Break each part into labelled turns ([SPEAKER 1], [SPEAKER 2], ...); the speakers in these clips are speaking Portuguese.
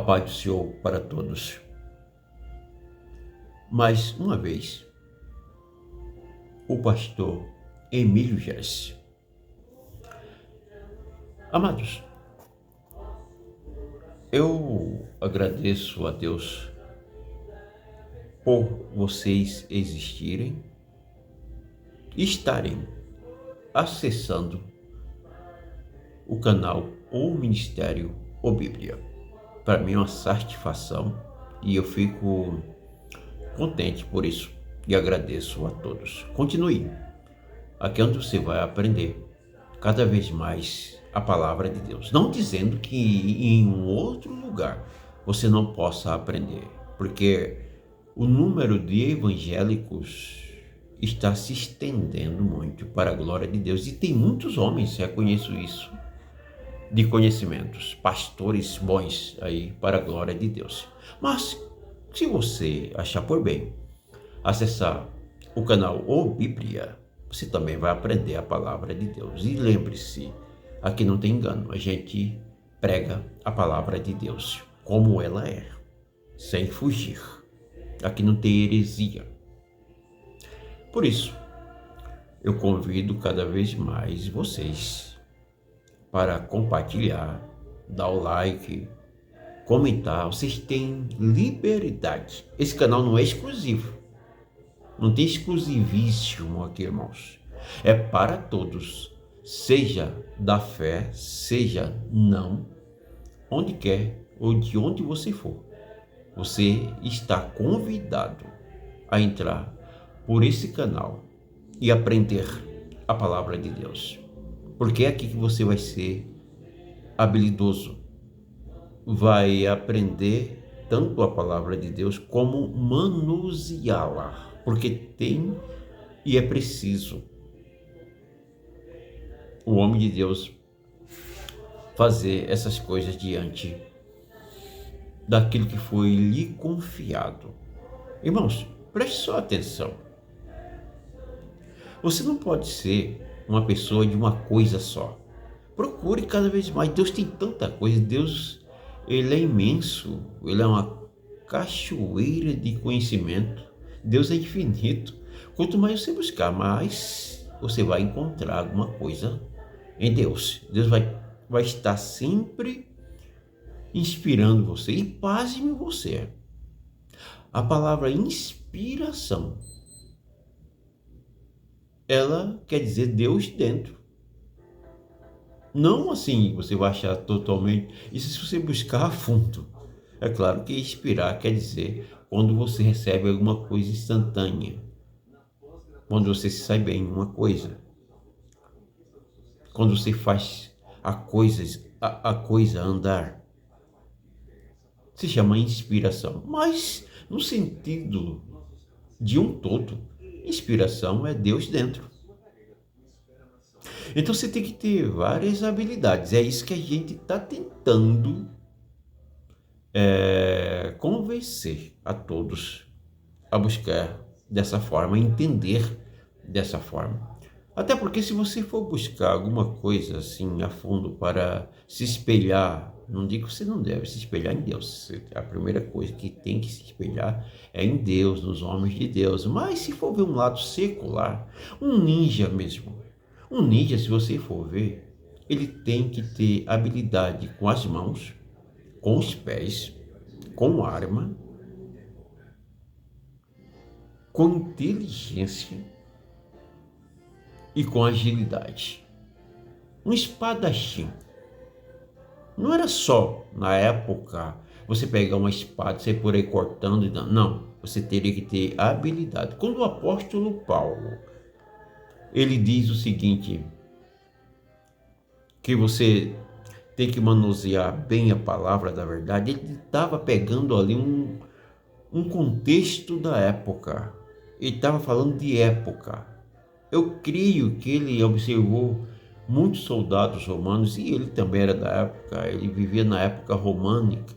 [SPEAKER 1] paz do Senhor para todos. Mais uma vez, o pastor Emílio Jesse. Amados, eu agradeço a Deus por vocês existirem e estarem acessando o canal ou Ministério ou Bíblia. Para mim é uma satisfação e eu fico contente por isso e agradeço a todos. Continue, aqui é onde você vai aprender cada vez mais a palavra de Deus. Não dizendo que em um outro lugar você não possa aprender, porque o número de evangélicos está se estendendo muito para a glória de Deus e tem muitos homens, reconheço isso, de conhecimentos, pastores bons aí para a glória de Deus. Mas se você achar por bem acessar o canal ou Bíblia, você também vai aprender a palavra de Deus. E lembre-se, aqui não tem engano, a gente prega a palavra de Deus como ela é, sem fugir. Aqui não tem heresia. Por isso, eu convido cada vez mais vocês para compartilhar, dar o like, comentar. Vocês têm liberdade. Esse canal não é exclusivo. Não tem exclusivíssimo aqui, irmãos. É para todos. Seja da fé, seja não, onde quer ou de onde você for. Você está convidado a entrar por esse canal e aprender a palavra de Deus. Porque é aqui que você vai ser habilidoso. Vai aprender tanto a palavra de Deus como manuseá-la. Porque tem e é preciso o homem de Deus fazer essas coisas diante daquilo que foi lhe confiado. Irmãos, preste só atenção. Você não pode ser uma pessoa de uma coisa só. Procure cada vez mais. Deus tem tanta coisa. Deus, ele é imenso. Ele é uma cachoeira de conhecimento. Deus é infinito. Quanto mais você buscar, mais você vai encontrar alguma coisa em Deus. Deus vai estar sempre inspirando você. E pasme você. A palavra inspiração, ela quer dizer Deus dentro. Não assim você vai achar totalmente. Isso se você buscar a fundo. É claro que inspirar quer dizer quando você recebe alguma coisa instantânea. Quando você se sai bem em uma coisa. Quando você faz a coisa andar. Se chama inspiração. Mas no sentido de um todo, inspiração é Deus dentro. Então você tem que ter várias habilidades. É isso que a gente está tentando convencer a todos a buscar dessa forma, entender dessa forma. Até porque se você for buscar alguma coisa assim a fundo para se espelhar, não digo que você não deve se espelhar em Deus. A primeira coisa que tem que se espelhar é em Deus, nos homens de Deus. Mas se for ver um lado secular, um ninja mesmo. Um ninja, se você for ver, ele tem que ter habilidade com as mãos, com os pés, com arma, com inteligência e com agilidade. Um espadachim. Não era só, na época, você pegar uma espada e sair por aí cortando e dando. Não, você teria que ter habilidade. Quando o apóstolo Paulo, ele diz o seguinte, que você tem que manusear bem a palavra da verdade, ele estava pegando ali um contexto da época. Ele estava falando de época. Eu creio que ele observou muitos soldados romanos, e ele também era da época, ele vivia na época românica,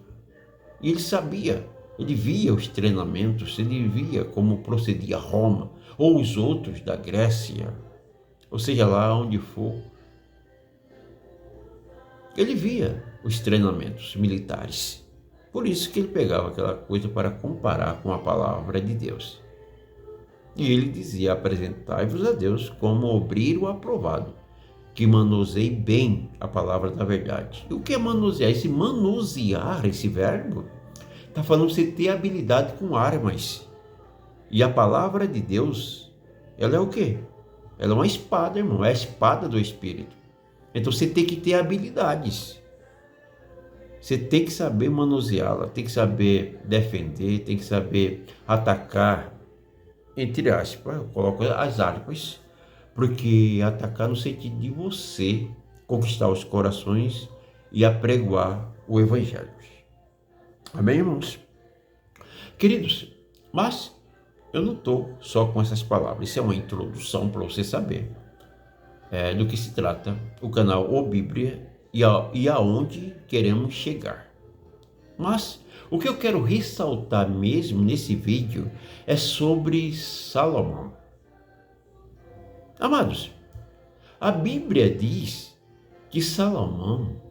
[SPEAKER 1] e ele sabia, ele via os treinamentos, ele via como procedia Roma, ou os outros da Grécia, ou seja, lá onde for, ele via os treinamentos militares. Por isso que ele pegava aquela coisa para comparar com a palavra de Deus. E ele dizia: apresentai-vos a Deus como obreiro aprovado, que manuseie bem a palavra da verdade. E o que é manusear? Esse manusear, esse verbo, está falando de você ter habilidade com armas. E a palavra de Deus, ela é o quê? Ela é uma espada, irmão, é a espada do Espírito. Então você tem que ter habilidades. Você tem que saber manuseá-la, tem que saber defender, tem que saber atacar, entre aspas, eu coloco as aspas, porque atacar no sentido de você conquistar os corações e apregoar o Evangelho. Amém, irmãos? Queridos, mas eu não estou só com essas palavras, isso é uma introdução para você saber do que se trata o canal O Bíblia e aonde queremos chegar. Mas o que eu quero ressaltar mesmo nesse vídeo é sobre Salomão. Amados, a Bíblia diz que Salomão,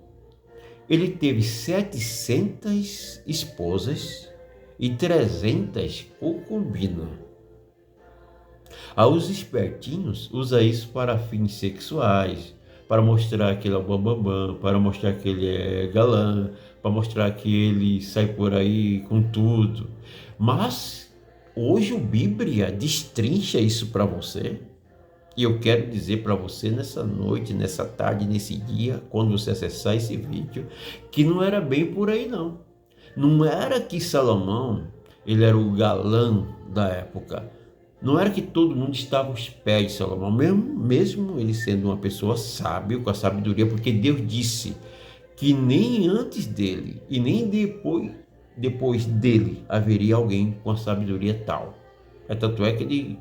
[SPEAKER 1] ele teve 700 esposas e 300 concubinas. Os espertinhos usam isso para fins sexuais, para mostrar que ele é o bambambam, para mostrar que ele é galã, para mostrar que ele sai por aí com tudo. Mas hoje a Bíblia destrincha isso para você. E eu quero dizer para você nessa noite, nessa tarde, nesse dia, quando você acessar esse vídeo, que não era bem por aí não. Não era que Salomão, ele era o galã da época. Não era que todo mundo estava aos pés de Salomão, mesmo ele sendo uma pessoa sábia, com a sabedoria, porque Deus disse que nem antes dele e nem depois dele haveria alguém com a sabedoria tal. Tanto é que ele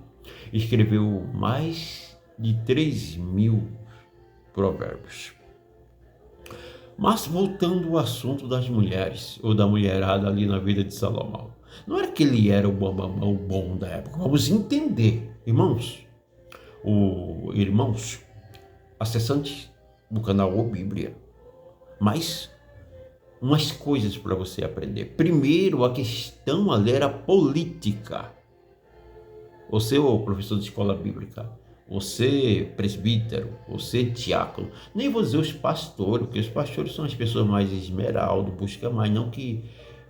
[SPEAKER 1] escreveu mais de 3.000 provérbios. Mas voltando ao assunto das mulheres, ou da mulherada ali na vida de Salomão. Não era que ele era o bom da época. Vamos entender, irmãos, acessantes do canal O Bíblia. Mas umas coisas para você aprender. Primeiro, a questão ali era política. Você, ô professor de escola bíblica, você presbítero, você diácono, nem vou dizer os pastores, porque os pastores são as pessoas mais esmeraldo, busca mais, não que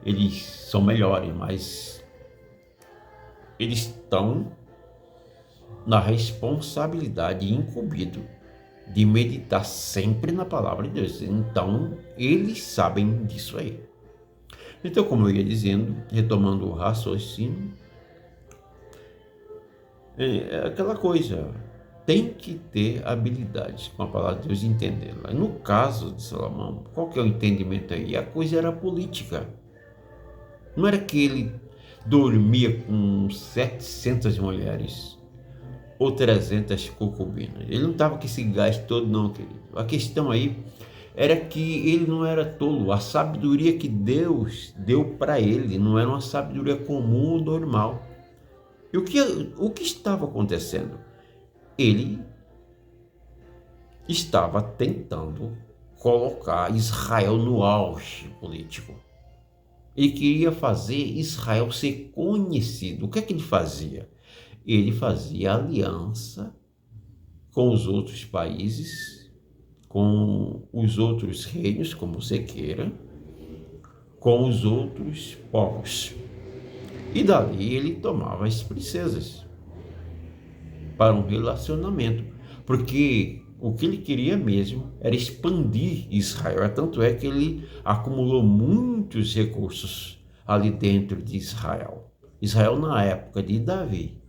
[SPEAKER 1] eles são melhores, mas eles estão na responsabilidade incumbido de meditar sempre na palavra de Deus. Então, eles sabem disso aí. Então, como eu ia dizendo, retomando o raciocínio, é aquela coisa, tem que ter habilidade com a palavra de Deus e entendê-la. No caso de Salomão, qual que é o entendimento aí? A coisa era política. Não era que ele dormia com 700 mulheres ou 300 concubinas. Ele não estava com esse gás todo não, querido. A questão aí era que ele não era tolo. A sabedoria que Deus deu para ele não era uma sabedoria comum, normal. E o que estava acontecendo? Ele estava tentando colocar Israel no auge político. Ele queria fazer Israel ser conhecido. O que é que ele fazia? Ele fazia aliança com os outros países, com os outros reinos, como você queira, com os outros povos. E dali ele tomava as princesas para um relacionamento, porque o que ele queria mesmo era expandir Israel. Tanto é que ele acumulou muitos recursos ali dentro de Israel. Israel na época de Davi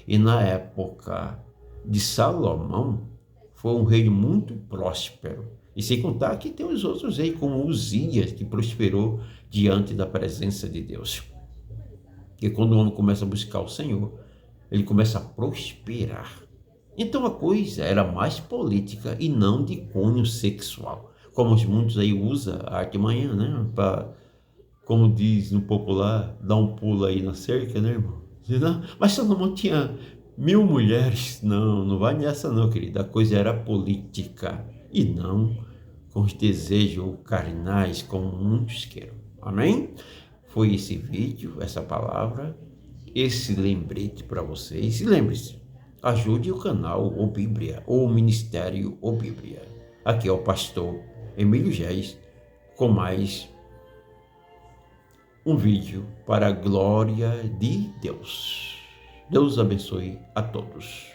[SPEAKER 1] e na época de Salomão foi um reino muito próspero. E sem contar que tem os outros reis, como Uzias, que prosperou diante da presença de Deus. Porque quando o homem começa a buscar o Senhor, ele começa a prosperar. Então a coisa era mais política e não de cunho sexual. Como muitos aí usam a artimanha, né? Para, como diz no popular, dar um pulo aí na cerca, né, irmão? Mas Salomão tinha 1.000 mulheres. Não vai nessa não, querida. A coisa era política e não com os desejos carnais, como muitos queiram. Amém? Foi esse vídeo, essa palavra, esse lembrete para vocês. E lembre-se, ajude o canal O Bíblia, ou o Ministério O Bíblia. Aqui é o pastor Emílio Géis, com mais um vídeo para a glória de Deus. Deus abençoe a todos.